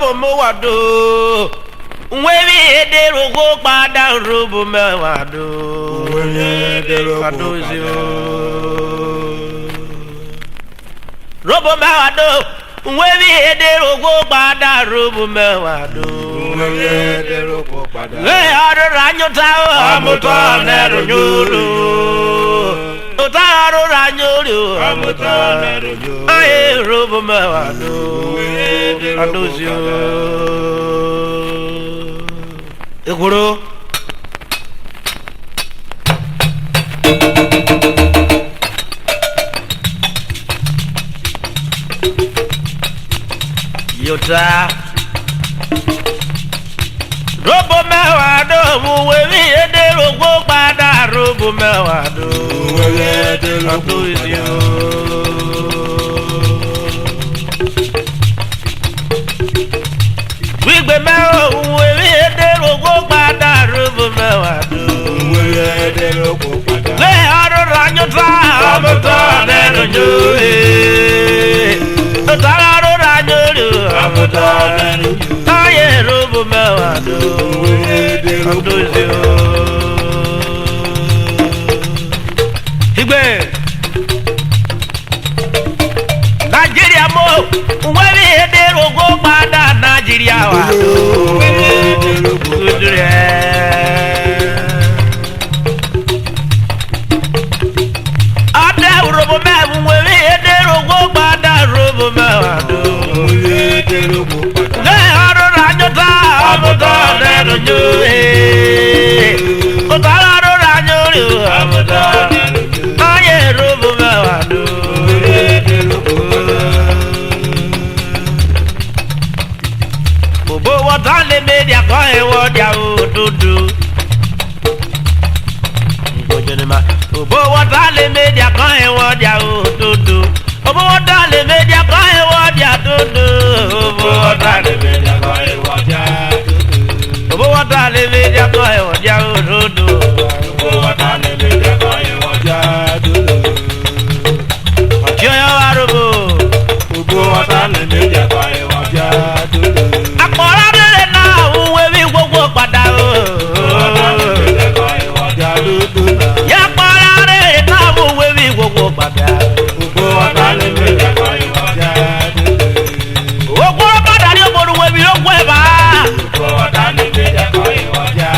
robo mo wado. Wewe EDERUOVWOKPADA robo me wado. Wewe EDERUOVWOKPADA. Robo me wado. Wewe EDERUOVWOKPADA robo me wado. Wewe EDERUOVWOKPADA. Le aro ranyo tao amuto nero nyuru. Otaro ranyuru amuto nero nyuru. Aye robo me wado. Adosio. Ekuro. Yota robo mewado muwewi EDERUOVWOKPADA robo mewado muwewi EDERUOVWOKPADA wigbe mewo muwewi EDERUOVWOKPADA robo mewado muwewi EDERUOVWOKPADA le aro ranyota amuto nero nyue otaro ranyuru amuto nero aye robo mewado adosio igbe Nigeria mo wewe EDERUOVWOKPADA Nigeria wado ade robo mewu wewe EDERUOVWOKPADA robo mewado le aro ranyota amuto nero nyue otaro ranyuru amuto aye robo mewado bobo watale media ko e wodia ododo ngojenema bobo watale media ko e wodia ododo bobo watale media ko e wodia dodo bobo watale media ko e wodia bobo watale media ko e wodia ododo bobo watale media ko e wodia dodo ojo yo arobo bobo watale media ko e wodia dodo akora dele na wewi EDERUOVWOKPADA o watale media ko e wodia dodo ya para re na wewi EDERUOVWOKPADA bobo watale media ko e wodia dodo ogoro padà ni oboru wewi ogwe ba bobo watale media ko e wodia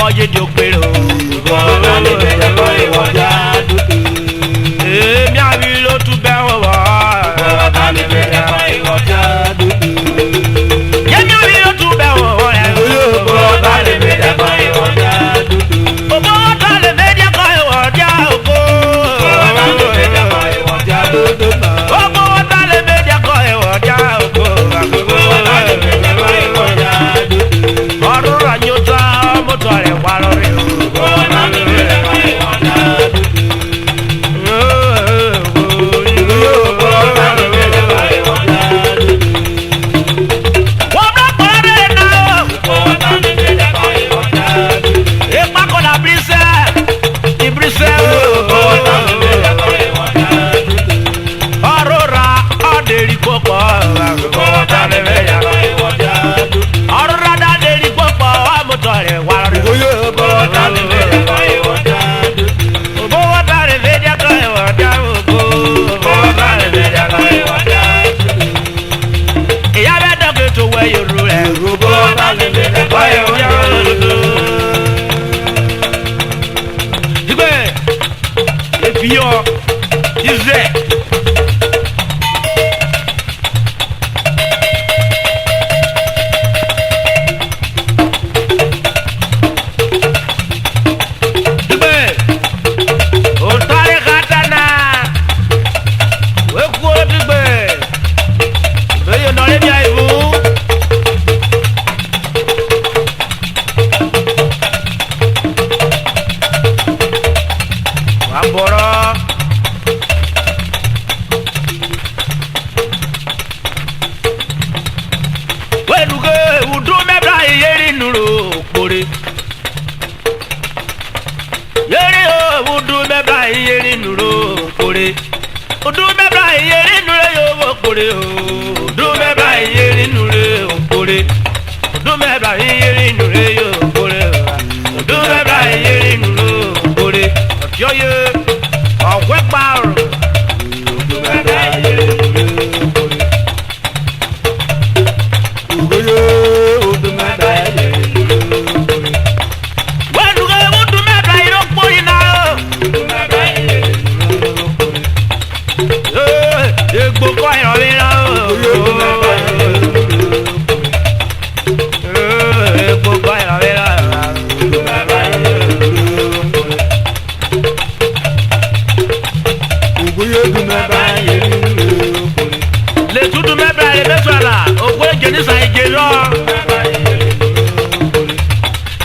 ọjọ́ ìjọ péré o. Òbó ọ̀tá lè méjì kọ́ ìwọ̀jà dúdú. Èmi àbí ló tún bẹ́ wọ̀. Òbó ọ̀tá lè méjì kọ́ ìwọ̀jà dúdú. Yẹ́mi àbí ló tún bẹ́ wọ̀ ẹ̀. Òbó ọ̀tá lè méjì kọ́ ìwọ̀jà dúdú. Òbó ọ̀tá lè méjì kọ́ ìwọ̀jà ògo. Òbó ọ̀tá lè méjì kọ́ ìwọ̀jà dúdú náà. Òbó ọ̀tá lè méjì kọ́ ìwọ̀jà ògo. Òbó ọ̀tá lè méjì kọ́ ìwọ̀jà dúdú. Ọdún rà ní ojú mọ́tò rẹ̀ wá lórí o. Òbó ọ̀tá lè méjì kọ́ ìwọ̀jà dúdú. Wọ́n bá kọ́lé náà. Òbó ọ̀tá lè méjì kọ́ ìwọ̀jà dúdú. Ipa kọ́lá bírísẹ́. Ìbírísẹ́ Òbó ọ̀tá lè méjì kọ́ ìwọ̀jà dúdú. ọ̀rọ̀ ra ọ̀dẹ̀rì pọ̀pọ̀. Òbó ọ̀tá lè méjì kọ́ ìwọ̀jà dúdú. ọ̀rọ̀ ra dàdẹ̀rì pọ̀pọ̀ mọ́tò rẹ̀ wá lórí o. Òbó ọ̀tá lè méjì kọ́ ìwọ̀jà dúdú. Òbó ọ̀tá lè méjì kọ́ ìwọ̀jà ògo. Òbó ọ̀tá lè méjì kọ́ ìwọ̀jà dúdú. Ìyá bẹ́ẹ̀ dọ́kẹ́ tó wẹ̀ yòrò rẹ̀. Òbó ọ̀tá lè méjì kọ́ ìwọ̀jà dúdú. Ìgbẹ́ èfìyọ́ ìzẹ̀. Ìgbẹ́ òtárì kàtànà wẹ́kú ọ̀dùgbẹ́ ìgbẹ́yọ̀ nọ̀rẹ́ bí àìbù. Wà bọ̀rọ̀. Wẹ́dùgẹ́ ìwùdú mẹ́ta ìyẹ́rì nùrọ̀ òpòrè. Yẹ́rì ìwùdú mẹ́ta ìyẹ́rì nùrọ̀ òpòrè. Ìwùdú mẹ́ta ìyẹ́rì nùrọ̀ yóò wọ̀ òpòrè o. Ìwùdú mẹ́ta ìyẹ́rì nùrọ̀ òpòrè. Ìwùdú mẹ́ta ìyẹ́rì nùrọ̀ yóò òpòrè o. Ìwùdú mẹ́ta ìyẹ́rì nùrọ̀ òpòrè. Ọ̀tíọ́yẹ ọ̀wẹ́ pààrọ̀. Òbó mẹ́ta ìyẹ́rì nùrọ̀ òpòrè. Òbó mẹ́ta ìyẹ́rì nùrọ̀ òpòrè. Wẹ́dùgẹ́ ìwùdú mẹ́ta ìrọ̀pọ̀ yìí náà. Òbó mẹ́ta ìyẹ́rì nùrọ̀ òpòrè. Egbò kọ́ ìrọ̀lẹ́ náà. Òbó mẹ́ta ìyẹ́rì nùrọ̀ òpòrè. Egbò kọ́ ìrọ̀lẹ́ náà. Òbó mẹ́ta ìyẹ́rì nùrọ̀ òpòrè. Òbó mẹ́ta ìyẹ́rì nùrọ̀ òpòrè. Le tutu mẹ́bẹ̀ ẹ̀ mẹ́sọ̀ àlà ògbó ẹ̀jẹ̀ ní sàn ìjẹ̀ lọ.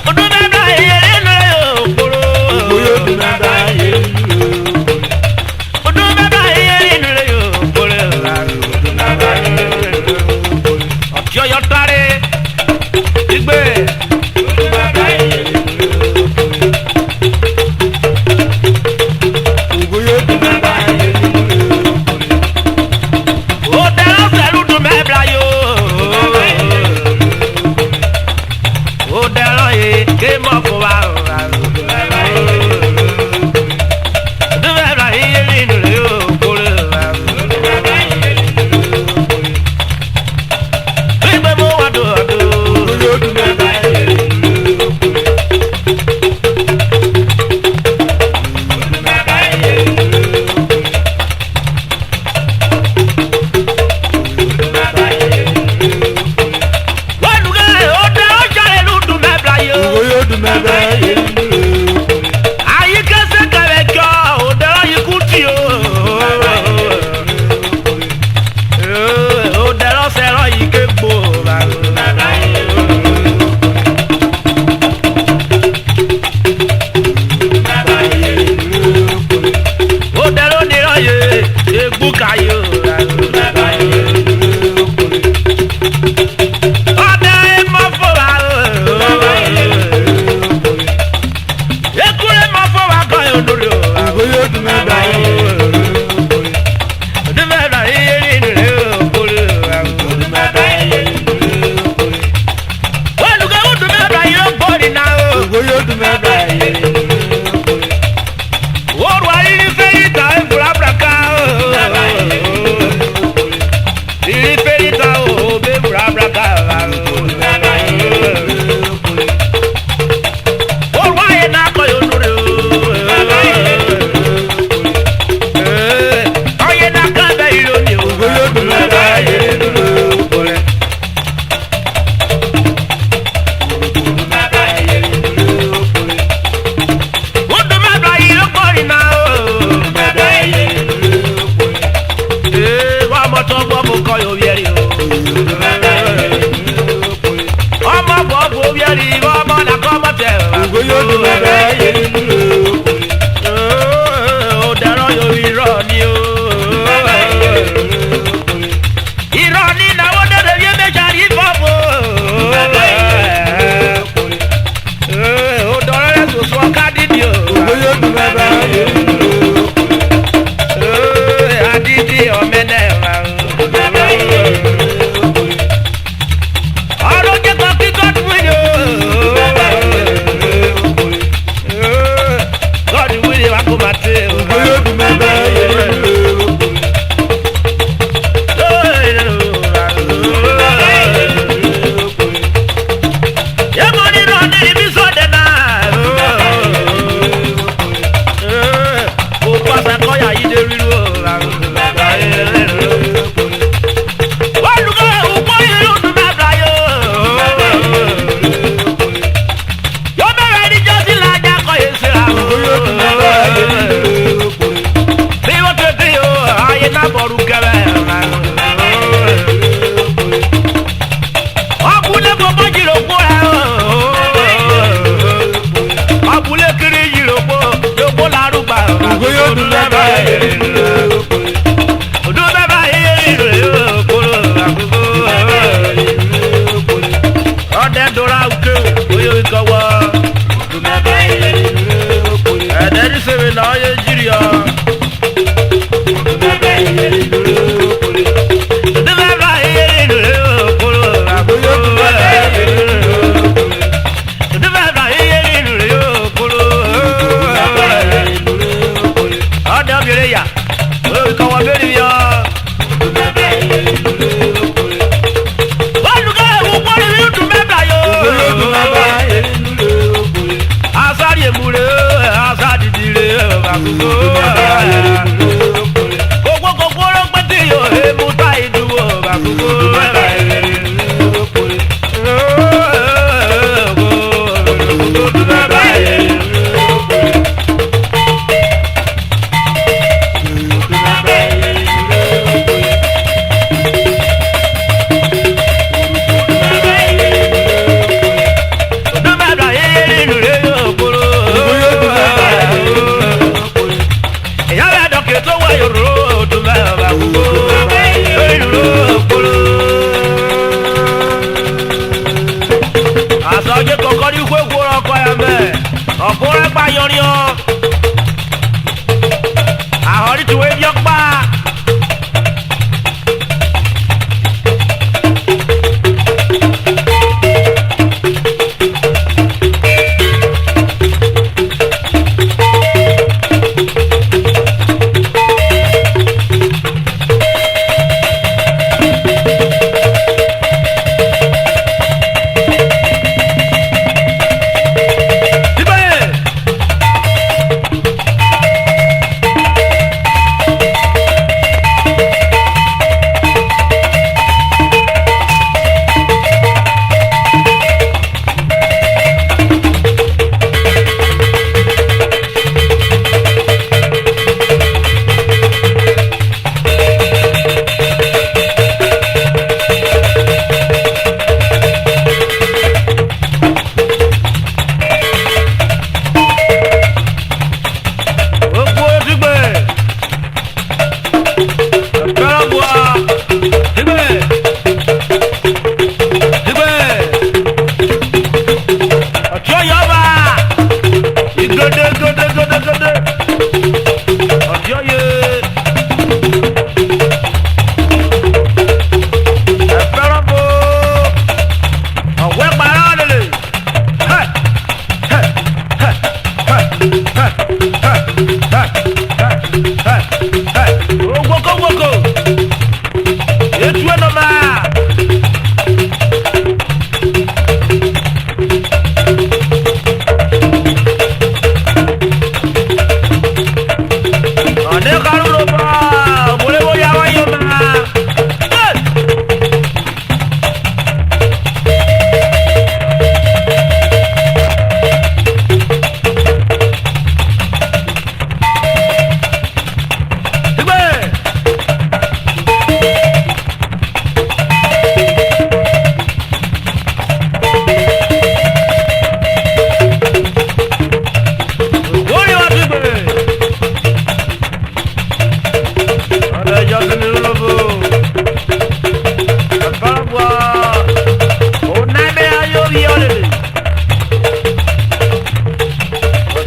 Òbó mẹ́ta ìyẹ́rì nùrọ̀ òpòrè. Ọdún mẹ́bẹ̀ ẹ̀yẹ nínú òkúrò. Òbó mẹ́ta ìyẹ́rì nùrọ̀ òpòrè. Ọdún mẹ́bẹ̀ ẹ̀yẹ nínú òkúrò. Òbó mẹ́ta ìyẹ́rì nùrọ̀ òpòrè. Ọ̀tí ọyọ tari igbe. Òbó mẹ́ta ìyẹ́rì nùrọ̀ òpòrè. Òbó mẹ́ta ìyẹ́rì nùrọ̀ òpòrè. Ó dẹ́rọ̀ sẹ́rù dùn mẹ́bẹ̀ ayò. Ó dẹ́rọ̀ yìí ké mọ̀ fún wa. Ọdún mẹ́bẹ̀ ẹ̀yẹ nínú òkúrò. Gbígbé mú wà dòdò. Wẹ́dùgẹ́ ó dẹ́ ó jàre lùdùn mẹ́bẹ̀ ayò. Ayi kẹsẹ kẹlẹ jọ òdẹrọ yìí kú tì o. Òdẹrọ sẹrọ yìí ké gbó. Òdẹrọ nìrọ yìí egbú kàyò. Ọdẹ mọ fún wa. Ekure mọ fún wa kan yóò lórí o. Ọdún mẹ́ta yìí rí nìrè òkúrò. Wẹ́dùgẹ́ ọdún mẹ́ta yìí ló gbòdì náà o. Oru ayiri sẹ́yìn ta ekura braka o. Ogoyo dùn bẹ́ẹ̀ yé nínú okùnrin. Ó dẹ̀rọ̀ yóò irọ́ ni o. Irọ́ ni ìnáwó dẹ̀rẹ̀ yé méjà rí fọ́ọ̀mù. Ó dọ̀rọ̀ rẹ̀ tó sọ ká dídì o. Ogoyo dùn bẹ́ẹ̀ yé nínú okùnrin. Adídì ọ̀mẹ́nẹ̀ wa. Ọ̀rọ̀ jẹ́ kan kí God win o. God win wa kó máa tẹ̀ o. Ogoyo dùn bẹ́ẹ̀ yé nínú okùnrin. Yẹ́mo nínú ọdún ibi sọ́dẹ̀ náà. Kò pàṣẹ kọ́yà yìí dé rírú o. Olùkọ́ òkú ìlú dùn mẹ́ta yóò. Yóò bẹ̀rẹ̀ ní jọ́sí lájà kọ́ yé síra o. Ogoyo dùn bẹ́ẹ̀ yé nínú okùnrin. Bí wọ́n tètè yóò ayé náà bọ̀rù kẹrẹ. Ọkùnrin kò bọ́ jìrò kó ẹ o. Ọkùnrin kiri jìrò kó yóò lárúgbà. Ogoyo dùn bẹ́ẹ̀ yé nínú okùnrin. Odò bẹ́ẹ̀ yé ìrè yóò kóró àkókò. Ọdẹ dora òkè oyè ìkọwọ́. Dùn bẹ́ẹ̀ yé nínú okùnrin. Ẹ̀dẹ́ ní sèmi náà yé jìrì ọ́. Dùn bẹ́ẹ̀ yé nínú okùnrin. Odò bẹ́ẹ̀ yé ìrè yóò kóró àkókò. Ogoyo dùn bẹ́ẹ̀ yé nínú okùnrin. Odò bẹ́ẹ̀ yé ìrè yóò kóró. Ọdẹ obìnrin yà oyè ìkọwọ́ bẹ́ẹ̀ ni yọ. Olùkọ́ òkú ìlú dùn mẹ́ta yóò. Asari emure, asadi dire, bakugo. Gbogbo gbogbo ló pẹ́ tí yóò emu ta ìdúró bakugo. Àsọjí kọ̀ọ̀kan ní gbogbo ọkọ̀ ẹ̀ mẹ́ ọ̀kúnrẹ́ gbà yọrin ọ́ àhọ́rí tí wọ́n yọ pa.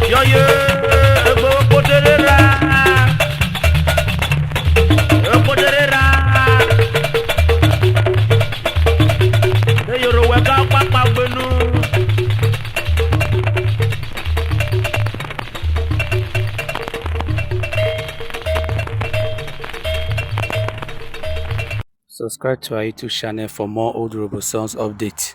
Yo yo, ebo poterera. Poterera. Hey yo, weka papa benu. Subscribe to our YouTube channel for more old Robo songs updates.